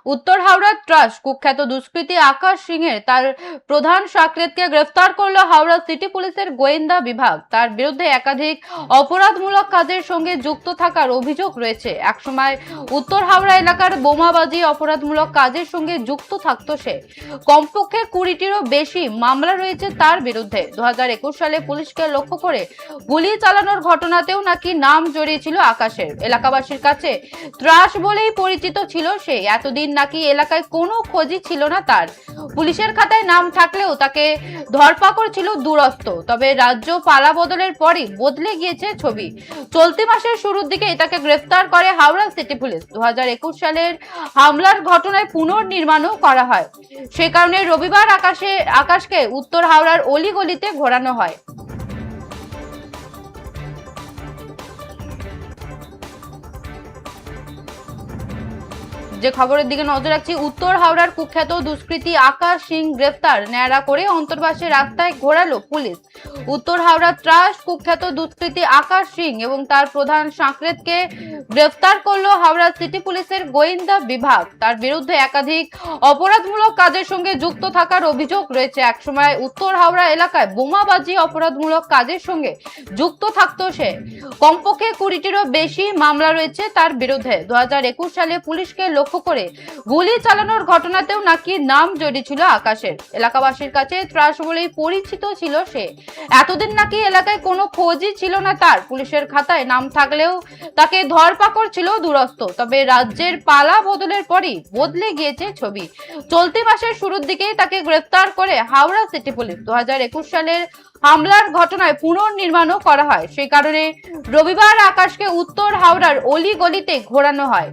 উত্তর হাওড়ার ত্রাস কুখ্যাত দুষ্কৃতী আকাশ সিংহের তার প্রধান সাকরেদকে গ্রেফতার করলো হাওড়া সিটি পুলিশের গোয়েন্দা বিভাগ। তার বিরুদ্ধে একাধিক অপরাধমূলক কাজের সঙ্গে যুক্ত থাকার অভিযোগ রয়েছে। একসময় উত্তর হাওড়া এলাকার বোমাবাজি অপরাধমূলক কাজের সঙ্গে যুক্ত থাকতো সে। কমপক্ষে 20টিরও বেশি মামলা রয়েছে তার বিরুদ্ধে। 2021 সালে পুলিশকে লক্ষ্য করে গুলি চালানোর ঘটনাতেও নাকি নাম জড়িয়েছিল আকাশের। এলাকাবাসীর কাছে ত্রাস বলেই পরিচিত ছিল সে। এতদিন নাকি এলাকায় কোনো খোঁজই ছিল না তার। পুলিশের খাতায় নাম থাকলেও তাকে ধরপাকড় ছিল দূরস্থ। তবে রাজ্য পালা বদলের পরই বদলে গিয়েছে ছবি। চলতি মাসের শুরুর দিকে তাকে গ্রেফতার করে হাওড়া সিটি পুলিশ। 2021 সালের হামলার ঘটনায় পুনর্নির্মাণও করা হয়। সে কারণে রবিবার আকাশকে উত্তর হাওড়ার অলিগলিতে ঘোরানো হয়। যে খবরের দিকে নজর রাখছি, উত্তর হাওড়ার কুখ্যাত দুষ্কৃতী আকাশ সিং গ্রেফতার। ন্যাড়া করে অন্তর্বাসে রাস্তায় ঘোরালো পুলিশ। উত্তর হাওড়ার ত্রাস কুখ্যাত দুষ্কৃতী আকাশ সিং এবং তার প্রধান সাকরেদকে গ্রেফতার করলো হাওড়া সিটি পুলিশের গোয়েন্দা বিভাগ। তার বিরুদ্ধে একাধিক অপরাধমূলক কাজের সঙ্গে যুক্ত থাকার অভিযোগ রয়েছে। একসময় উত্তর হাওড়া এলাকায় বোমাবাজি অপরাধমূলক কাজের সঙ্গে যুক্ত থাকতো সে। কমপক্ষে 20টিরও বেশি মামলা রয়েছে তার বিরুদ্ধে। 2021 সালে পুলিশকে লক্ষ্য করে গুলি চালানোর ঘটনাতেও নাকি নাম জড়িয়েছিল আকাশের। এলাকাবাসীর কাছে ত্রাস বলেই পরিচিত ছিল সে। এতদিন নাকি এলাকায় কোনো খোঁজই ছিল না তার। পুলিশের খাতায় নাম থাকলেও তাকে ধরপাকড় ছিল দূরস্থ। তবে রাজ্যের পালা বদলের পরই বদলে গিয়েছে ছবি। চলতি মাসের শুরুর দিকেই তাকে গ্রেফতার করে হাওড়া সিটি পুলিশ। 2021 সালের হামলার ঘটনায় পুনর্নির্মাণও করা হয়। সেই কারণে রবিবার আকাশকে উত্তর হাওড়ার অলিগলিতে ঘোরানো হয়।